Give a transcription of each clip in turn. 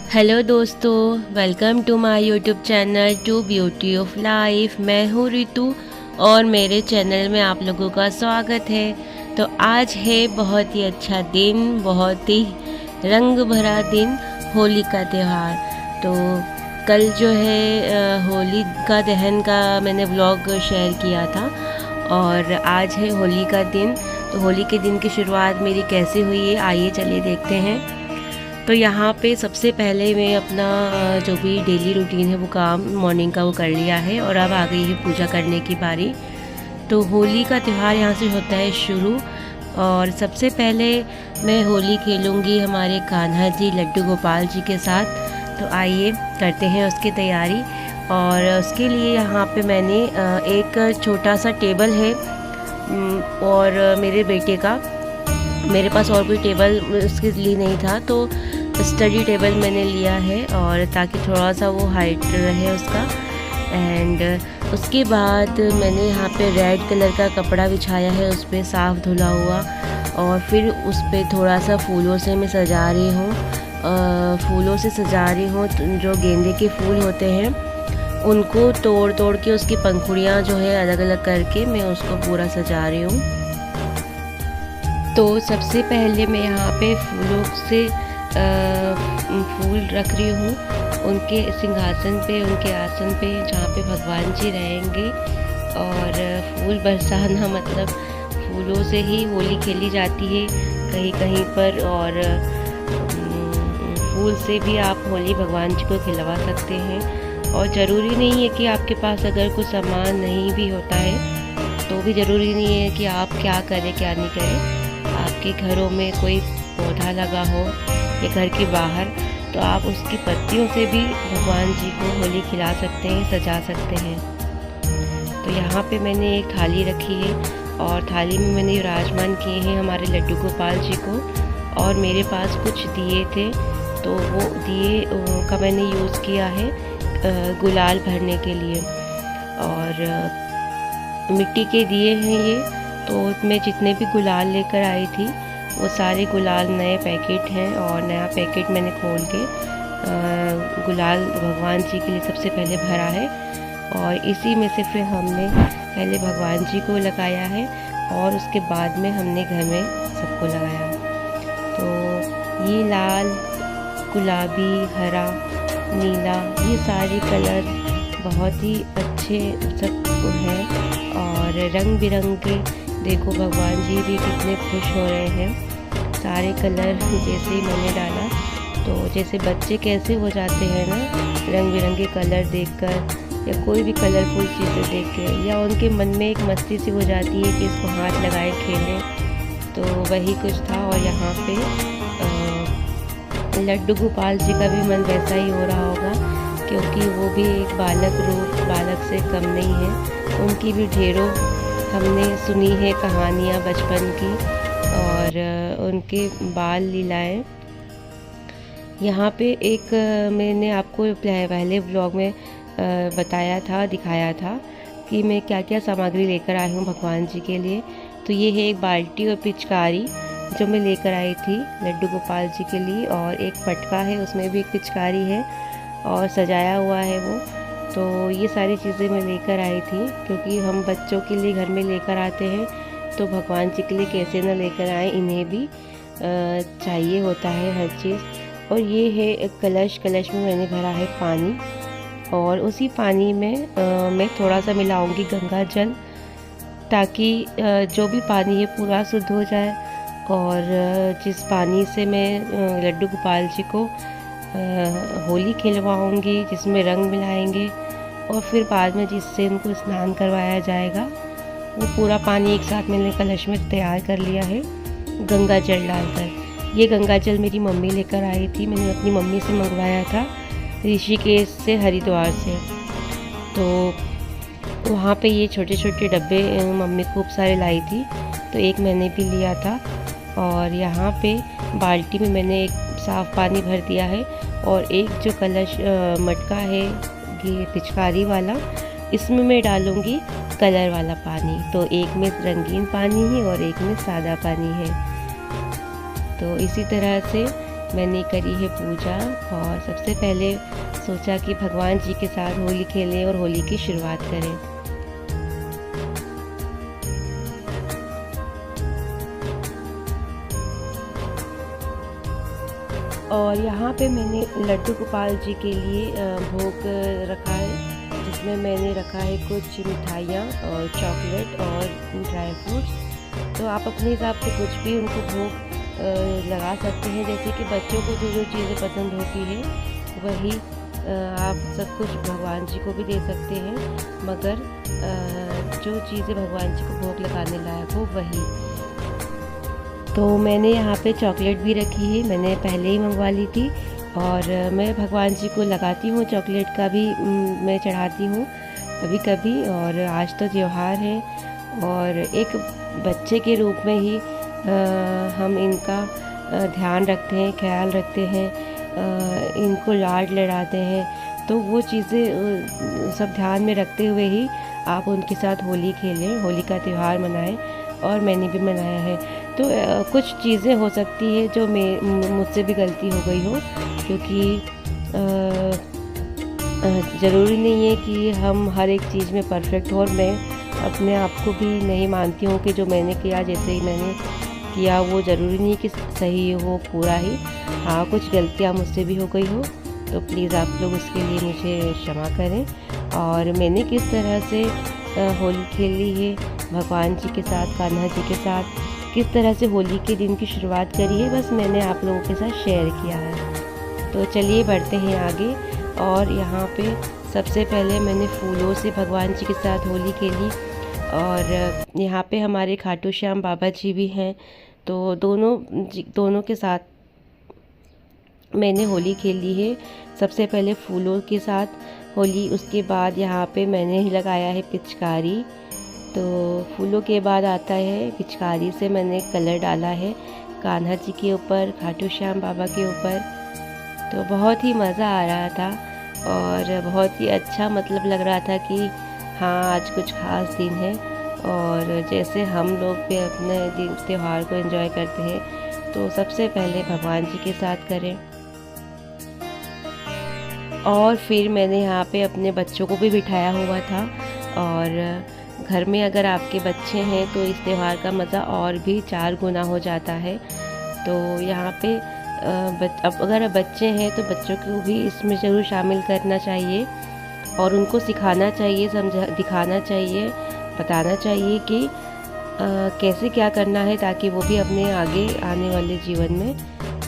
Hello दोस्तों, welcome to my YouTube channel to beauty of life. मैं हूँ रितु और मेरे चैनल में आप लोगों का स्वागत है। तो आज है बहुत ही अच्छा दिन, बहुत ही रंग भरा दिन, होली का त्यौहार। तो कल जो है होली का दहन का मैंने व्लॉग शेयर किया था और आज है होली का दिन। तो होली के दिन की शुरुआत मेरी कैसे हुई है, आइए चलिए देखते हैं। तो यहाँ पे सबसे पहले मैं अपना जो भी डेली रूटीन है वो काम मॉर्निंग का वो कर लिया है और अब आ गई है पूजा करने की बारी। तो होली का त्यौहार यहाँ से होता है शुरू और सबसे पहले मैं होली खेलूँगी हमारे कान्हा जी लड्डू गोपाल जी के साथ। तो आइए करते हैं उसकी तैयारी। और उसके लिए यहाँ पे मैंने एक छोटा सा टेबल है और मेरे बेटे का, मेरे पास और कोई टेबल उसके लिए नहीं था तो स्टडी टेबल मैंने लिया है और ताकि थोड़ा सा वो हाइट रहे उसका। एंड उसके बाद मैंने यहाँ पे रेड कलर का कपड़ा बिछाया है, उस पर साफ़ धुला हुआ, और फिर उस पर थोड़ा सा फूलों से मैं सजा रही हूँ। फूलों से सजा रही हूँ जो गेंदे के फूल होते हैं उनको तोड़ तोड़ के उसकी पंखुड़ियाँ जो है अलग अलग करके मैं उसको पूरा सजा रही हूँ। तो सबसे पहले मैं यहाँ पे फूलों से फूल रख रही हूँ उनके सिंहासन पे, उनके आसन पे जहाँ पे भगवान जी रहेंगे। और फूल बरसाना मतलब फूलों से ही होली खेली जाती है कहीं कहीं पर, और फूल से भी आप होली भगवान जी को खिलवा सकते हैं। और ज़रूरी नहीं है कि आपके पास अगर कुछ सामान नहीं भी होता है तो भी ज़रूरी नहीं है कि आप क्या करें क्या नहीं करें। आपके घरों में कोई पौधा लगा हो या घर के बाहर, तो आप उसकी पत्तियों से भी भगवान जी को होली खिला सकते हैं, सजा सकते हैं। तो यहाँ पे मैंने एक थाली रखी है और थाली में मैंने विराजमान किए हैं हमारे लड्डू गोपाल जी को। और मेरे पास कुछ दिए थे तो वो दिए का मैंने यूज़ किया है गुलाल भरने के लिए। और मिट्टी के दिए हैं ये, तो मैं जितने भी गुलाल लेकर आई थी वो सारे गुलाल नए पैकेट हैं और नया पैकेट मैंने खोल के गुलाल भगवान जी के लिए सबसे पहले भरा है। और इसी में से फिर हमने पहले भगवान जी को लगाया है और उसके बाद में हमने घर में सबको लगाया। तो ये लाल, गुलाबी, हरा, नीला, ये सारे कलर बहुत ही अच्छे सब हैं और रंग बिरंगे। देखो भगवान जी भी कितने खुश हो रहे हैं। सारे कलर जैसे मैंने डाला तो जैसे बच्चे कैसे हो जाते हैं ना रंग बिरंगे कलर देखकर, या कोई भी कलरफुल चीज़ें देख के, या उनके मन में एक मस्ती सी हो जाती है कि इसको हाथ लगाए खेलें। तो वही कुछ था। और यहाँ पे लड्डू गोपाल जी का भी मन वैसा ही हो रहा होगा क्योंकि वो भी एक बालक रूप, बालक से कम नहीं है। उनकी भी ढेरों हमने सुनी है कहानियाँ बचपन की और उनके बाल लीलाएं। यहाँ पे एक मैंने आपको पहले व्लॉग में बताया था, दिखाया था कि मैं क्या क्या सामग्री लेकर आई हूँ भगवान जी के लिए। तो ये है एक बाल्टी और पिचकारी जो मैं लेकर आई थी लड्डू गोपाल जी के लिए, और एक पटका है उसमें भी एक पिचकारी है और सजाया हुआ है वो। तो ये सारी चीज़ें मैं लेकर आई थी क्योंकि हम बच्चों के लिए घर में लेकर आते हैं तो भगवान जी के लिए कैसे न लेकर आए, इन्हें भी चाहिए होता है हर चीज़। और ये है एक कलश, कलश में मैंने भरा है पानी और उसी पानी में मैं थोड़ा सा मिलाऊंगी गंगा जल ताकि जो भी पानी है पूरा शुद्ध हो जाए। और जिस पानी से मैं लड्डू गोपाल जी को होली खिलवाऊंगी, जिसमें रंग मिलाएंगे और फिर बाद में जिससे उनको स्नान करवाया जाएगा, वो पूरा पानी एक साथ मैंने कलश में तैयार कर लिया है गंगा जल डालकर। ये गंगा जल मेरी मम्मी लेकर आई थी, मैंने अपनी मम्मी से मंगवाया था ऋषिकेश से, हरिद्वार से। तो वहाँ पे ये छोटे छोटे डब्बे मम्मी खूब सारे लाई थी तो एक मैंने भी लिया था। और यहाँ पे बाल्टी में मैंने एक साफ़ पानी भर दिया है और एक जो कलश मटका है ये पिचकारी वाला, इसमें मैं डालूँगी कलर वाला पानी। तो एक में रंगीन पानी है और एक में सादा पानी है। तो इसी तरह से मैंने करी है पूजा और सबसे पहले सोचा कि भगवान जी के साथ होली खेलें और होली की शुरुआत करें। और यहाँ पे मैंने लड्डू गोपाल जी के लिए भोग रखा है, जिसमें मैंने रखा है कुछ मिठाइयाँ और चॉकलेट और ड्राई फ्रूट्स। तो आप अपने हिसाब से कुछ भी उनको भोग लगा सकते हैं, जैसे कि बच्चों को जो जो चीज़ें पसंद होती है वही आप सब कुछ भगवान जी को भी दे सकते हैं, मगर जो चीज़ें भगवान जी को भोग लगाने लायक हो वही। तो मैंने यहाँ पे चॉकलेट भी रखी है, मैंने पहले ही मंगवा ली थी और मैं भगवान जी को लगाती हूँ, चॉकलेट का भी मैं चढ़ाती हूँ कभी कभी। और आज तो त्यौहार है और एक बच्चे के रूप में ही हम इनका ध्यान रखते हैं, ख्याल रखते हैं, इनको लाड लड़ाते हैं। तो वो चीज़ें सब ध्यान में रखते हुए ही आप उनके साथ होली खेलें, होली का त्यौहार मनाएं। और मैंने भी मनाया है। तो कुछ चीज़ें हो सकती है जो मुझसे भी गलती हो गई हो, क्योंकि ज़रूरी नहीं है कि हम हर एक चीज़ में परफेक्ट हो। और मैं अपने आप को भी नहीं मानती हूँ कि जो मैंने किया, जैसे ही मैंने किया वो ज़रूरी नहीं कि सही हो पूरा ही। हाँ, कुछ गलतियाँ मुझसे भी हो गई हो, तो प्लीज़ आप लोग उसके लिए मुझे क्षमा करें। और मैंने किस तरह से होली खेली है भगवान जी के साथ, कान्हा जी के साथ, किस तरह से होली के दिन की शुरुआत करी है, बस मैंने आप लोगों के साथ शेयर किया है। तो चलिए बढ़ते हैं आगे। और यहाँ पे सबसे पहले मैंने फूलों से भगवान जी के साथ होली खेली। और यहाँ पे हमारे खाटू श्याम बाबा जी भी हैं, तो दोनों के साथ मैंने होली खेली है। सबसे पहले फूलों के साथ होली, उसके बाद यहाँ पे मैंने ही लगाया है पिचकारी। तो फूलों के बाद आता है पिचकारी से मैंने कलर डाला है कान्हा जी के ऊपर, खाटू श्याम बाबा के ऊपर। तो बहुत ही मज़ा आ रहा था और बहुत ही अच्छा मतलब लग रहा था कि हाँ, आज कुछ ख़ास दिन है। और जैसे हम लोग भी अपने दिन त्यौहार को एंजॉय करते हैं, तो सबसे पहले भगवान जी के साथ करें। और फिर मैंने यहाँ पे अपने बच्चों को भी बिठाया हुआ था। और घर में अगर आपके बच्चे हैं तो इस त्यौहार का मज़ा और भी 4 गुना हो जाता है। तो यहाँ पे अब अगर बच्चे हैं तो बच्चों को भी इसमें ज़रूर शामिल करना चाहिए और उनको सिखाना चाहिए, दिखाना चाहिए, बताना चाहिए कि कैसे क्या करना है, ताकि वो भी अपने आगे आने वाले जीवन में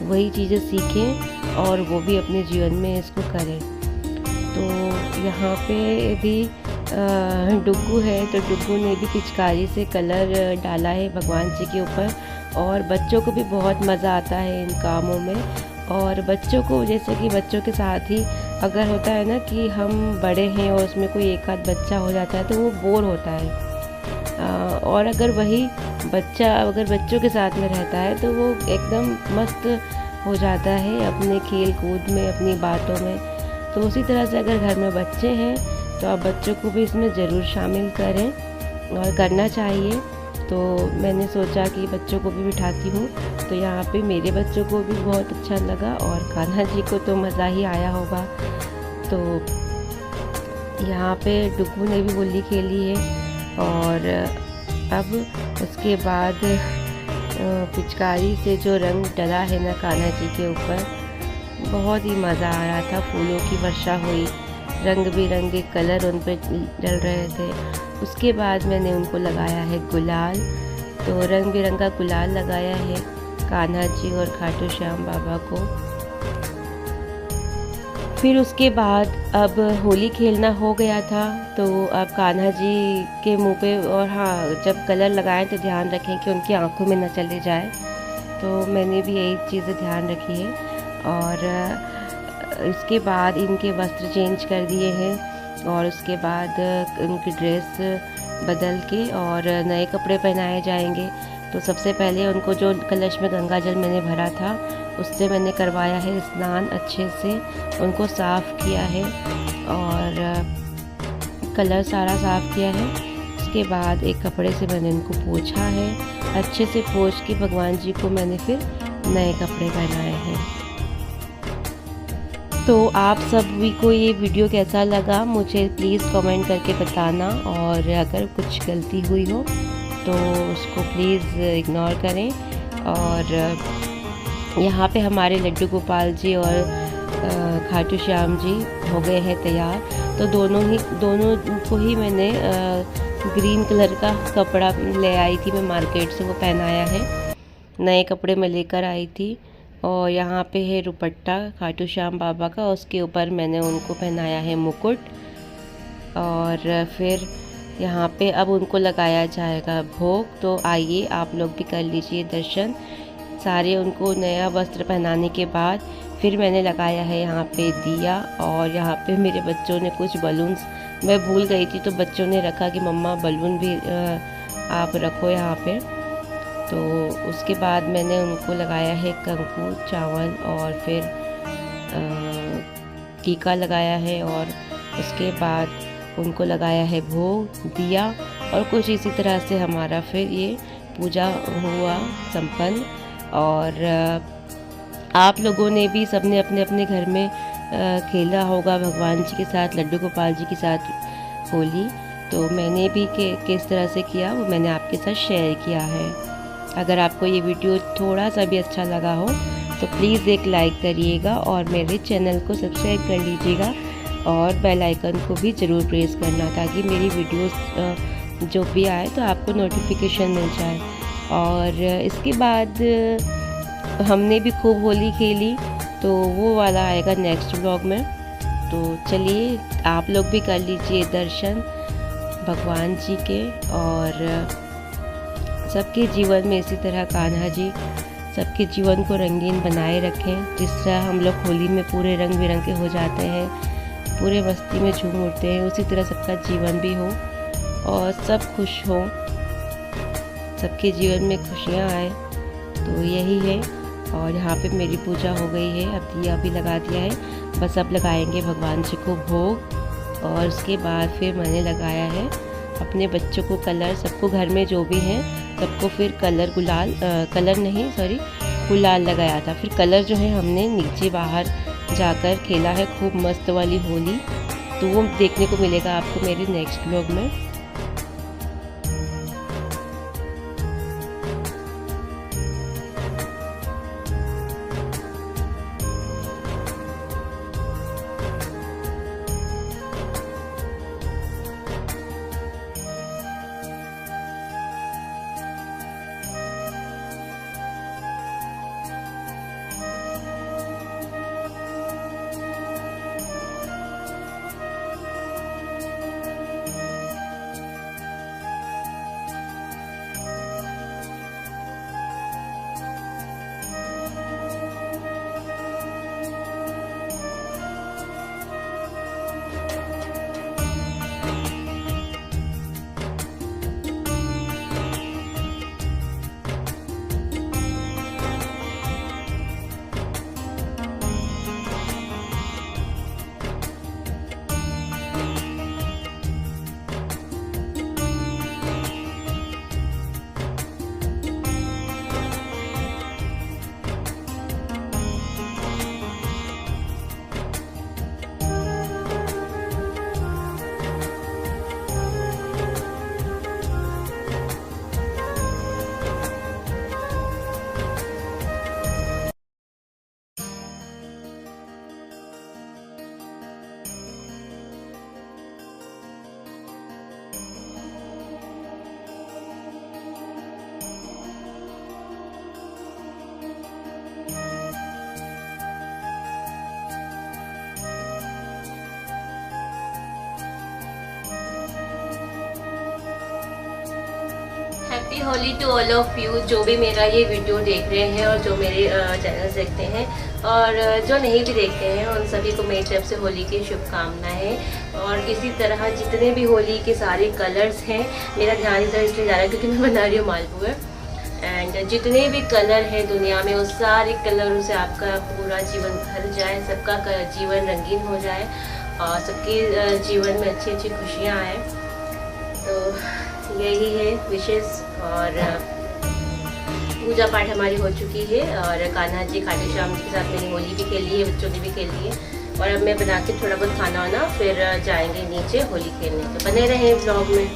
वही चीज़ें सीखें और वो भी अपने जीवन में इसको करें। तो यहाँ पे भी डुग्गू है, तो डुग्गू ने भी पिचकारी से कलर डाला है भगवान जी के ऊपर। और बच्चों को भी बहुत मज़ा आता है इन कामों में। और बच्चों को, जैसे कि बच्चों के साथ ही अगर होता है ना कि हम बड़े हैं और उसमें कोई एक आध बच्चा हो जाता है तो वो बोर होता है। और अगर वही बच्चा अगर बच्चों के साथ में रहता है तो वो एकदम मस्त हो जाता है अपने खेल कूद में, अपनी बातों में। तो उसी तरह से अगर घर में बच्चे हैं तो आप बच्चों को भी इसमें ज़रूर शामिल करें और करना चाहिए। तो मैंने सोचा कि बच्चों को भी बिठाती हूँ। तो यहाँ पे मेरे बच्चों को भी बहुत अच्छा लगा और कान्हा जी को तो मज़ा ही आया होगा। तो यहाँ पे डुग्गू ने भी होली खेली है। और अब उसके बाद पिचकारी से जो रंग डला है ना कान्हा जी के ऊपर, बहुत ही मज़ा आ रहा था। फूलों की वर्षा हुई, रंग बिरंगे कलर उन पर डल रहे थे। उसके बाद मैंने उनको लगाया है गुलाल, तो रंग बिरंगा गुलाल लगाया है कान्हा जी और खाटू श्याम बाबा को। फिर उसके बाद अब होली खेलना हो गया था, तो अब कान्हा जी के मुंह पे, और हाँ, जब कलर लगाएं तो ध्यान रखें कि उनकी आंखों में न चले जाए। तो मैंने भी यही चीज़ें ध्यान रखी है। और इसके बाद इनके वस्त्र चेंज कर दिए हैं और उसके बाद उनकी ड्रेस बदल के और नए कपड़े पहनाए जाएंगे। तो सबसे पहले उनको जो कलश में गंगा जल मैंने भरा था उससे मैंने करवाया है स्नान, अच्छे से उनको साफ़ किया है और कलर सारा साफ़ किया है। उसके बाद एक कपड़े से मैंने उनको पोंछा है, अच्छे से पोंछ के भगवान जी को मैंने फिर नए कपड़े पहनाए हैं। तो आप सभी को ये वीडियो कैसा लगा मुझे प्लीज़ कमेंट करके बताना, और अगर कुछ गलती हुई हो तो उसको प्लीज़ इग्नोर करें। और यहाँ पे हमारे लड्डू गोपाल जी और खाटू श्याम जी हो गए हैं तैयार। तो दोनों को ही मैंने ग्रीन कलर का कपड़ा ले आई थी मैं मार्केट से, वो पहनाया है। नए कपड़े मैं लेकर आई थी। और यहाँ पे है दुपट्टा खाटू श्याम बाबा का, उसके ऊपर मैंने उनको पहनाया है मुकुट। और फिर यहाँ पे अब उनको लगाया जाएगा भोग। तो आइए आप लोग भी कर लीजिए दर्शन। सारे उनको नया वस्त्र पहनाने के बाद फिर मैंने लगाया है यहाँ पे दिया। और यहाँ पे मेरे बच्चों ने कुछ बलून्स, मैं भूल गई थी तो बच्चों ने रखा कि मम्मा बलून भी आप रखो यहाँ पे। तो उसके बाद मैंने उनको लगाया है कंकु चावल, और फिर टीका लगाया है, और उसके बाद उनको लगाया है भोग दिया। और कुछ इसी तरह से हमारा फिर ये पूजा हुआ संपन्न। और आप लोगों ने भी सबने अपने अपने घर में खेला होगा भगवान जी के साथ, लड्डू गोपाल जी के साथ होली। तो मैंने भी किस तरह से किया वो मैंने आपके साथ शेयर किया है। अगर आपको ये वीडियो थोड़ा सा भी अच्छा लगा हो तो प्लीज़ एक लाइक करिएगा, और मेरे चैनल को सब्सक्राइब कर लीजिएगा, और बेल आइकन को भी ज़रूर प्रेस करना, ताकि मेरी वीडियोस जो भी आए तो आपको नोटिफिकेशन मिल जाए। और इसके बाद हमने भी खूब होली खेली, तो वो वाला आएगा नेक्स्ट व्लॉग में। तो चलिए आप लोग भी कर लीजिए दर्शन भगवान जी के, और सबके जीवन में इसी तरह कान्हा जी सबके जीवन को रंगीन बनाए रखें। जिस तरह हम लोग होली में पूरे रंग बिरंगे हो जाते हैं, पूरे मस्ती में झूम उठते हैं, उसी तरह सबका जीवन भी हो और सब खुश हो, सबके जीवन में खुशियाँ आए। तो यही है। और यहाँ पे मेरी पूजा हो गई है, अब दिया भी लगा दिया है, बस अब लगाएंगे भगवान जी को भोग। और उसके बाद फिर मैंने लगाया है अपने बच्चों को कलर, सबको घर में जो भी हैं सबको फिर गुलाल लगाया था। फिर कलर जो है हमने नीचे बाहर जाकर खेला है खूब मस्त वाली होली। तो वो देखने को मिलेगा आपको मेरे नेक्स्ट व्लॉग में। Happy Holi to all of you, जो भी मेरा ये वीडियो देख रहे हैं और जो मेरे चैनल देखते हैं, और जो नहीं भी देखते हैं उन सभी को मेरी तरफ से होली की शुभकामनाएं। और इसी तरह जितने भी होली के सारे कलर्स हैं, मेरा ध्यान इधर इसलिए जा रहा है क्योंकि मैं बना रही हूँ मालपुआ, एंड जितने भी कलर हैं दुनिया में उस सारे कलरों से आपका पूरा जीवन भर जाए, सबका जीवन रंगीन हो जाए और सबके जीवन में अच्छी अच्छी खुशियाँ आए। तो यही है विशेष। और पूजा पाठ हमारी हो चुकी है, और कान्हा जी खाटू श्याम जी के साथ मैंने होली भी खेली है, बच्चों ने भी खेली है। और अब मैं बना के थोड़ा बहुत खाना वाना फिर जाएंगे नीचे होली खेलने। तो बने रहें ब्लॉग में।